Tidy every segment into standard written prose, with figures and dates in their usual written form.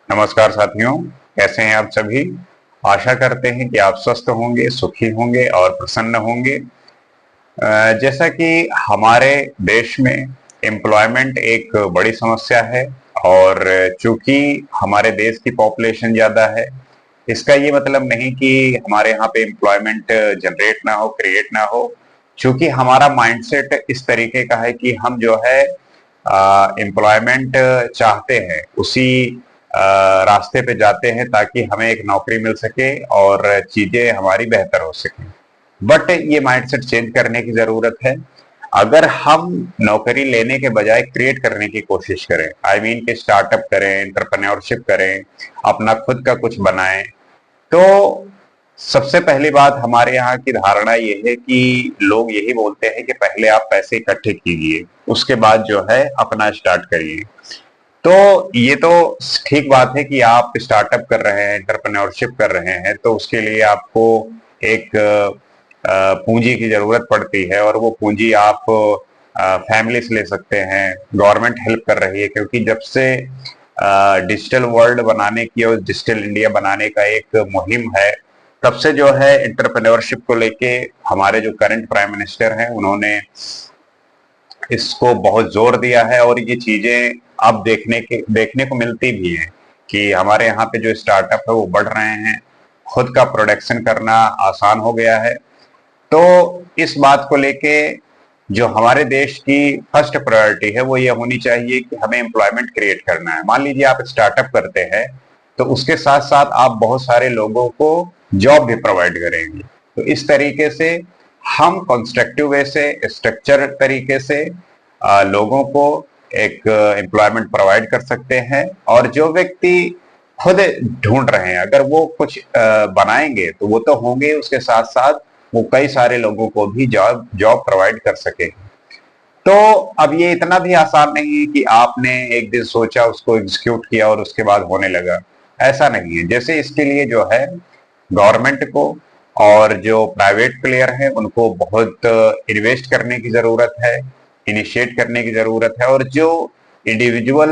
नमस्कार साथियों, कैसे हैं आप सभी। आशा करते हैं कि आप स्वस्थ होंगे, सुखी होंगे और प्रसन्न होंगे। जैसा कि हमारे देश में एम्प्लॉयमेंट एक बड़ी समस्या है और चूंकि हमारे देश की पॉपुलेशन ज़्यादा है, इसका ये मतलब नहीं कि हमारे यहाँ पे एम्प्लॉयमेंट जनरेट ना हो, क्रिएट ना हो। चूंकि हमारा माइंडसेट इस तरीके का है कि हम जो है एम्प्लॉयमेंट चाहते हैं, उसी रास्ते पे जाते हैं ताकि हमें एक नौकरी मिल सके और चीजें हमारी बेहतर हो सके। बट ये माइंडसेट चेंज करने की जरूरत है। अगर हम नौकरी लेने के बजाय क्रिएट करने की कोशिश करें, आई मीन कि स्टार्टअप करें, एंटरप्रेन्योरशिप करें, अपना खुद का कुछ बनाएं, तो सबसे पहली बात हमारे यहाँ की धारणा ये है कि लोग यही बोलते हैं कि पहले आप पैसे इकट्ठे कीजिए, उसके बाद जो है अपना स्टार्ट करिए। तो ये तो ठीक बात है कि आप स्टार्टअप कर रहे हैं, एंटरप्रेन्योरशिप कर रहे हैं, तो उसके लिए आपको एक पूंजी की जरूरत पड़ती है और वो पूंजी आप फैमिली से ले सकते हैं। गवर्नमेंट हेल्प कर रही है, क्योंकि जब से डिजिटल वर्ल्ड बनाने की और डिजिटल इंडिया बनाने का एक मुहिम है, तब से जो है एंटरप्रेन्योरशिप को लेके हमारे जो करंट प्राइम मिनिस्टर हैं, उन्होंने इसको बहुत जोर दिया है। और ये चीजें अब देखने को मिलती भी हैं कि हमारे यहाँ पे जो स्टार्टअप है वो बढ़ रहे हैं, खुद का प्रोडक्शन करना आसान हो गया है। तो इस बात को लेके जो हमारे देश की फर्स्ट प्रायोरिटी है वो ये होनी चाहिए कि हमें एम्प्लॉयमेंट क्रिएट करना है। मान लीजिए आप स्टार्टअप करते हैं, तो उसके साथ साथ आप बहुत सारे लोगों को जॉब भी प्रोवाइड करेंगे। तो इस तरीके से हम कंस्ट्रक्टिव वे से, स्ट्रक्चर तरीके से लोगों को एक एम्प्लॉयमेंट प्रोवाइड कर सकते हैं। और जो व्यक्ति खुद ढूंढ रहे हैं, अगर वो कुछ बनाएंगे तो वो तो होंगे, उसके साथ साथ वो कई सारे लोगों को भी जॉब जॉब प्रोवाइड कर सके। तो अब ये इतना भी आसान नहीं है कि आपने एक दिन सोचा, उसको एग्जीक्यूट किया और उसके बाद होने लगा। ऐसा नहीं है। जैसे इसके लिए जो है गवर्नमेंट को और जो प्राइवेट प्लेयर हैं उनको बहुत इन्वेस्ट करने की जरूरत है, इनिशिएट करने की जरूरत है। और जो इंडिविजुअल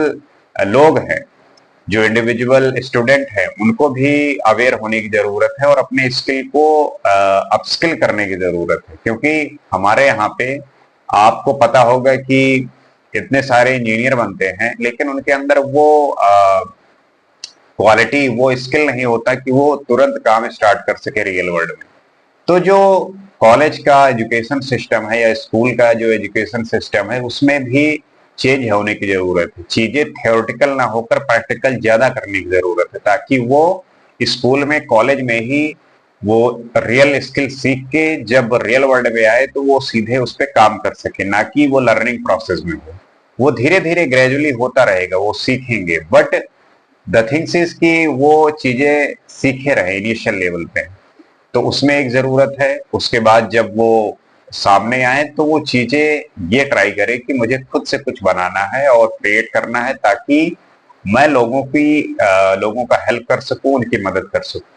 लोग हैं, जो इंडिविजुअल स्टूडेंट हैं, उनको भी अवेयर होने की जरूरत है और अपने स्किल को अपस्किल करने की जरूरत है। क्योंकि हमारे यहाँ पे आपको पता होगा कि इतने सारे इंजीनियर बनते हैं, लेकिन उनके अंदर वो क्वालिटी, वो स्किल नहीं होता कि वो तुरंत काम स्टार्ट कर सके रियल वर्ल्ड में। तो जो कॉलेज का एजुकेशन सिस्टम है या स्कूल का जो एजुकेशन सिस्टम है, उसमें भी चेंज होने की जरूरत है। चीजें थियोरेटिकल ना होकर प्रैक्टिकल ज्यादा करने की जरूरत है, ताकि वो स्कूल में, कॉलेज में ही वो रियल स्किल सीख के जब रियल वर्ल्ड में आए तो वो सीधे उस पर काम कर सके, ना कि वो लर्निंग प्रोसेस में हो। वो धीरे धीरे ग्रेजुअली होता रहेगा, वो सीखेंगे। बट द थिंग्स इज कि वो चीजें सीखे रहे इनिशियल लेवल पे, तो उसमें एक जरूरत है। उसके बाद जब वो सामने आए तो वो चीजें ये ट्राई करे कि मुझे खुद से कुछ बनाना है और क्रिएट करना है, ताकि मैं लोगों का हेल्प कर सकूं, उनकी मदद कर सकूं।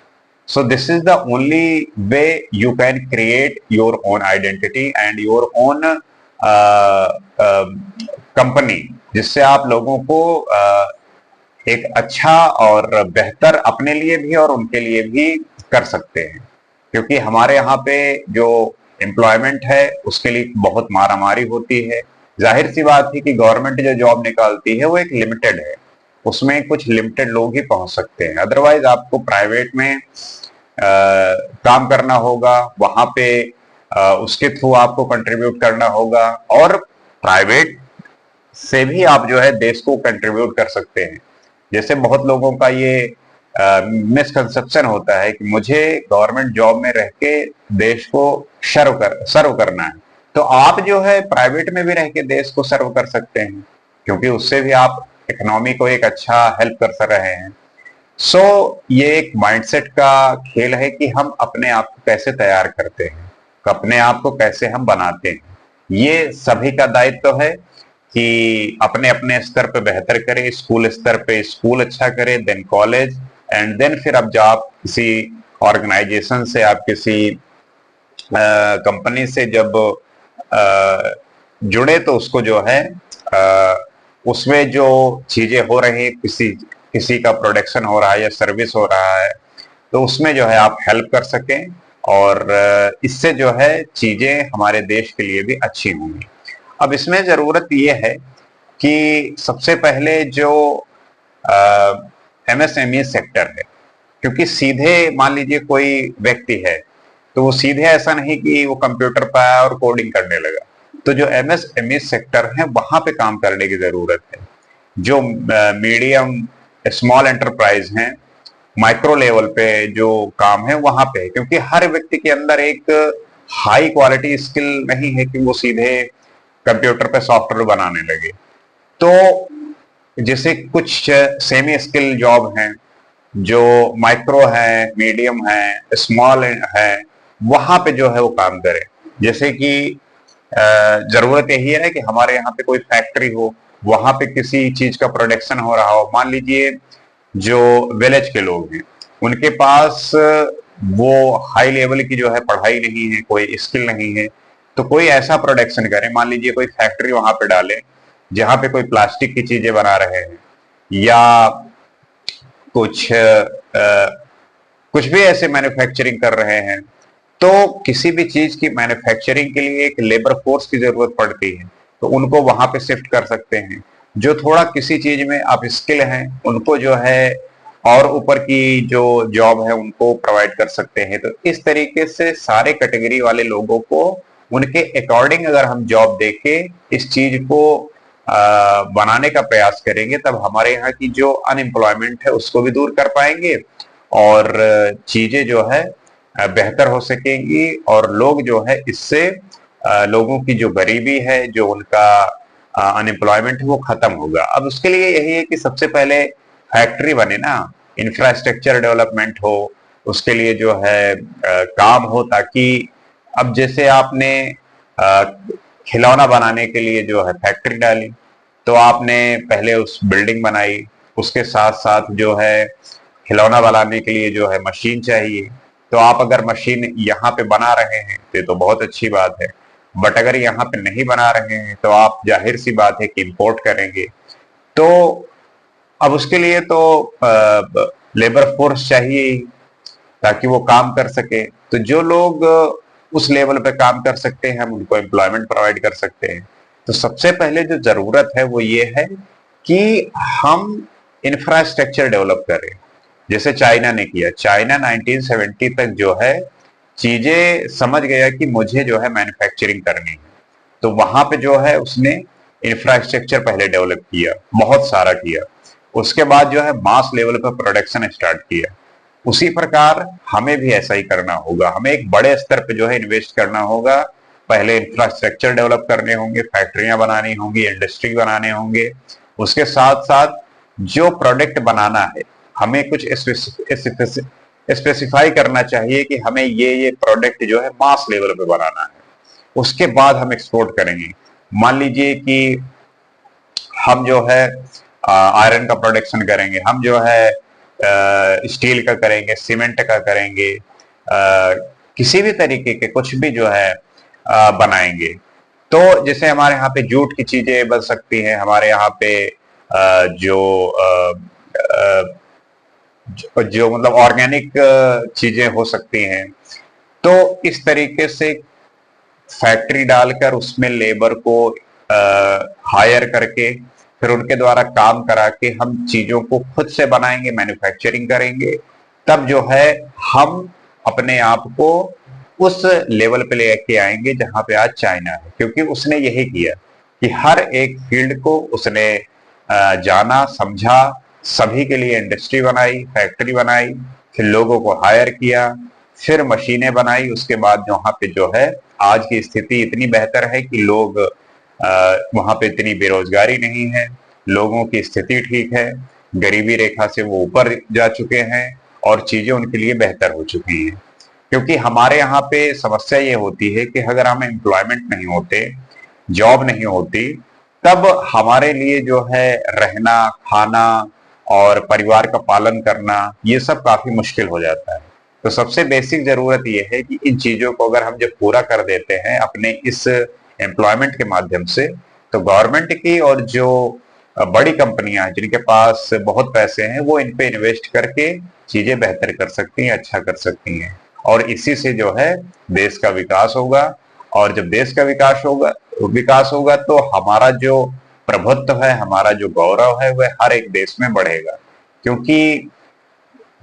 So this is the only way you can create your own identity and your own company, जिससे आप लोगों को एक अच्छा और बेहतर अपने लिए भी और उनके लिए भी कर सकते हैं। क्योंकि हमारे यहाँ पे जो एम्प्लॉयमेंट है उसके लिए बहुत मारामारी होती है। जाहिर सी बात है कि गवर्नमेंट जो जॉब निकालती है वो एक लिमिटेड है, उसमें कुछ लिमिटेड लोग ही पहुंच सकते हैं। अदरवाइज आपको प्राइवेट में काम करना होगा, वहां पे उसके थ्रू आपको कंट्रीब्यूट करना होगा। और प्राइवेट से भी आप जो है देश को कंट्रीब्यूट कर सकते हैं। जैसे बहुत लोगों का ये मिसकंसेप्शन होता है कि मुझे गवर्नमेंट जॉब में रह के देश को सर्व करना है, तो आप जो है प्राइवेट में भी रह के देश को सर्व कर सकते हैं, क्योंकि उससे भी आप इकोनॉमी को एक अच्छा हेल्प कर रहे हैं। सो ये एक माइंडसेट का खेल है कि हम अपने आप को कैसे तैयार करते हैं, अपने आप को कैसे हम बनाते हैं। ये सभी का दायित्व है कि अपने अपने स्तर पे बेहतर करें। स्कूल स्तर पे स्कूल अच्छा करें, देन कॉलेज, एंड देन फिर अब जब आप किसी ऑर्गेनाइजेशन से, आप किसी कंपनी से जब जुड़े, तो उसको जो है उसमें जो चीजें हो रही हैं, किसी किसी का प्रोडक्शन हो रहा है या सर्विस हो रहा है, तो उसमें जो है आप हेल्प कर सकें और इससे जो है चीजें हमारे देश के लिए भी अच्छी होंगी। अब इसमें जरूरत यह है कि सबसे पहले जो एमएसएमई सेक्टर है, क्योंकि सीधे मान लीजिए कोई व्यक्ति है तो वो सीधे ऐसा नहीं कि वो कंप्यूटर पर आया और कोडिंग करने लगा। तो जो एमएसएमई सेक्टर है वहां पे काम करने की जरूरत है। जो मीडियम स्मॉल एंटरप्राइज हैं, माइक्रो लेवल पे जो काम है वहां पे है, क्योंकि हर व्यक्ति के अंदर एक हाई क्वालिटी स्किल नहीं है कि वो सीधे कंप्यूटर पे सॉफ्टवेयर बनाने लगे। तो जैसे कुछ सेमी स्किल जॉब हैं जो माइक्रो है, मीडियम है, स्मॉल है, वहां पे जो है वो काम करे। जैसे कि जरूरत यही है कि हमारे यहाँ पे कोई फैक्ट्री हो, वहां पे किसी चीज का प्रोडक्शन हो रहा हो। मान लीजिए जो विलेज के लोग हैं उनके पास वो हाई लेवल की जो है पढ़ाई नहीं है, कोई स्किल नहीं है, तो कोई ऐसा प्रोडक्शन करे, मान लीजिए कोई फैक्ट्री वहां पे डाले जहां पे कोई प्लास्टिक की चीजें बना रहे हैं या कुछ भी ऐसे मैन्युफैक्चरिंग कर रहे हैं। तो किसी भी चीज की मैन्युफैक्चरिंग के लिए एक लेबर फोर्स की जरूरत पड़ती है, तो उनको वहां पे शिफ्ट कर सकते हैं। जो थोड़ा किसी चीज में आप स्किल हैं उनको जो है और ऊपर की जो जॉब है उनको प्रोवाइड कर सकते हैं। तो इस तरीके से सारे कैटेगरी वाले लोगों को उनके अकॉर्डिंग अगर हम जॉब देके इस चीज को बनाने का प्रयास करेंगे, तब हमारे यहाँ की जो अनएम्प्लॉयमेंट है उसको भी दूर कर पाएंगे और चीजें जो है बेहतर हो सकेंगी और लोग जो है इससे लोगों की जो गरीबी है, जो उनका अनएम्प्लॉयमेंट है वो खत्म होगा। अब उसके लिए यही है कि सबसे पहले फैक्ट्री बने ना, इंफ्रास्ट्रक्चर डेवलपमेंट हो, उसके लिए जो है काम हो, ताकि अब जैसे आपने खिलौना बनाने के लिए जो है फैक्ट्री डाली, तो आपने पहले उस बिल्डिंग बनाई, उसके साथ साथ जो है खिलौना बनाने के लिए जो है मशीन चाहिए। तो आप अगर मशीन यहाँ पे बना रहे हैं तो बहुत अच्छी बात है, बट अगर यहाँ पे नहीं बना रहे हैं तो आप जाहिर सी बात है कि इंपोर्ट करेंगे। तो अब उसके लिए तो लेबर फोर्स चाहिए ताकि वो काम कर सके। तो जो लोग उस लेवल पे काम कर सकते हैं हम उनको एम्प्लॉयमेंट प्रोवाइड कर सकते हैं। तो सबसे पहले जो जरूरत है वो ये है कि हम इंफ्रास्ट्रक्चर डेवलप करें, जैसे चाइना ने किया। चाइना 1970 तक जो है चीजें समझ गया कि मुझे जो है मैन्युफैक्चरिंग करनी है, तो वहां पे जो है उसने इंफ्रास्ट्रक्चर पहले डेवलप किया, बहुत सारा किया। उसके बाद जो है मास लेवल पर प्रोडक्शन स्टार्ट किया। उसी प्रकार हमें भी ऐसा ही करना होगा, हमें एक बड़े स्तर पे जो है इन्वेस्ट करना होगा। पहले इंफ्रास्ट्रक्चर डेवलप करने होंगे, फैक्ट्रियां बनानी होंगी, इंडस्ट्री बनाने होंगे। उसके साथ साथ जो प्रोडक्ट बनाना है हमें कुछ स्पेसिफाई करना चाहिए कि हमें ये प्रोडक्ट जो है मास लेवल पे बनाना है, उसके बाद हम एक्सपोर्ट करेंगे। मान लीजिए कि हम जो है आयरन का प्रोडक्शन करेंगे, हम जो है स्टील का करेंगे, सीमेंट का करेंगे, किसी भी तरीके के कुछ भी जो है बनाएंगे। तो जैसे हमारे यहाँ पे जूट की चीजें बन सकती हैं, हमारे यहाँ पे जो मतलब ऑर्गेनिक चीजें हो सकती हैं। तो इस तरीके से फैक्ट्री डालकर उसमें लेबर को हायर करके फिर उनके द्वारा काम करा के हम चीजों को खुद से बनाएंगे, मैन्युफैक्चरिंग करेंगे। तब जो है हम अपने आप को उस लेवल पे लेके आएंगे जहां पे आज चाइना है, क्योंकि उसने यही किया कि हर एक फील्ड को उसने जाना, समझा, सभी के लिए इंडस्ट्री बनाई, फैक्ट्री बनाई, फिर लोगों को हायर किया, फिर मशीनें बनाई। उसके बाद वहां पे जो है आज की स्थिति इतनी बेहतर है कि लोग वहां पे इतनी बेरोजगारी नहीं है, लोगों की स्थिति ठीक है, गरीबी रेखा से वो ऊपर जा चुके हैं और चीजें उनके लिए बेहतर हो चुकी हैं। क्योंकि हमारे यहाँ पे समस्या ये होती है कि अगर हमें एम्प्लॉयमेंट नहीं होते, जॉब नहीं होती, तब हमारे लिए जो है रहना, खाना और परिवार का पालन करना ये सब काफी मुश्किल हो जाता है। तो सबसे बेसिक जरूरत ये है कि इन चीजों को अगर हम जब पूरा कर देते हैं अपने इस एम्प्लॉयमेंट के माध्यम से, तो गवर्नमेंट की और जो बड़ी कंपनियां हैं जिनके पास बहुत पैसे हैं, वो इन पे इन्वेस्ट करके चीजें बेहतर कर सकती हैं, अच्छा कर सकती हैं, और इसी से जो है देश का विकास होगा। और जब देश का विकास होगा तो हमारा जो प्रभुत्व है, हमारा जो गौरव है, वह हर एक देश में बढ़ेगा। क्योंकि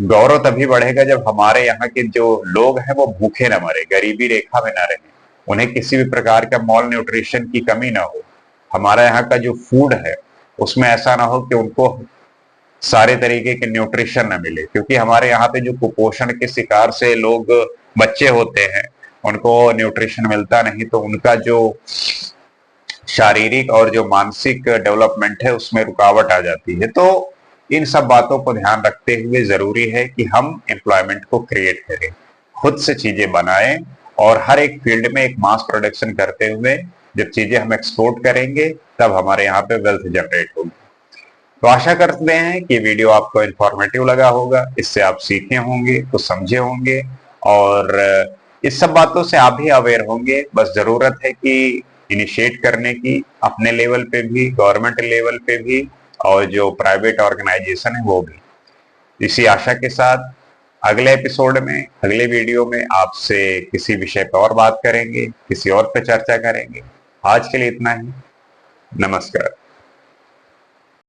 गौरव तभी बढ़ेगा जब हमारे यहाँ के जो लोग हैं वो भूखे न मरे, गरीबी रेखा में न रहे, उन्हें किसी भी प्रकार का मॉल न्यूट्रिशन की कमी ना हो। हमारा यहाँ का जो फूड है उसमें ऐसा ना हो कि उनको सारे तरीके के न्यूट्रिशन न मिले, क्योंकि हमारे यहाँ पे जो कुपोषण के शिकार से लोग बच्चे होते हैं उनको न्यूट्रिशन मिलता नहीं, तो उनका जो शारीरिक और जो मानसिक डेवलपमेंट है उसमें रुकावट आ जाती है। तो इन सब बातों को ध्यान रखते हुए जरूरी है कि हम एम्प्लॉयमेंट को क्रिएट करें, खुद से चीजें बनाएं, और हर एक फील्ड में एक मास प्रोडक्शन करते हुए जब चीजें हम एक्सपोर्ट करेंगे तब हमारे यहाँ पे वेल्थ जनरेट होगी। तो आशा करते हैं कि वीडियो आपको इंफॉर्मेटिव लगा होगा, इससे आप सीखे होंगे, कुछ समझे होंगे, और इस सब बातों से आप भी अवेयर होंगे। बस जरूरत है कि इनिशिएट करने की, अपने लेवल पे भी, गवर्नमेंट लेवल पे भी, और जो प्राइवेट ऑर्गेनाइजेशन है वो भी। इसी आशा के साथ अगले एपिसोड में, अगले वीडियो में आपसे किसी विषय पर और बात करेंगे, किसी और पे चर्चा करेंगे। आज के लिए इतना ही। नमस्कार।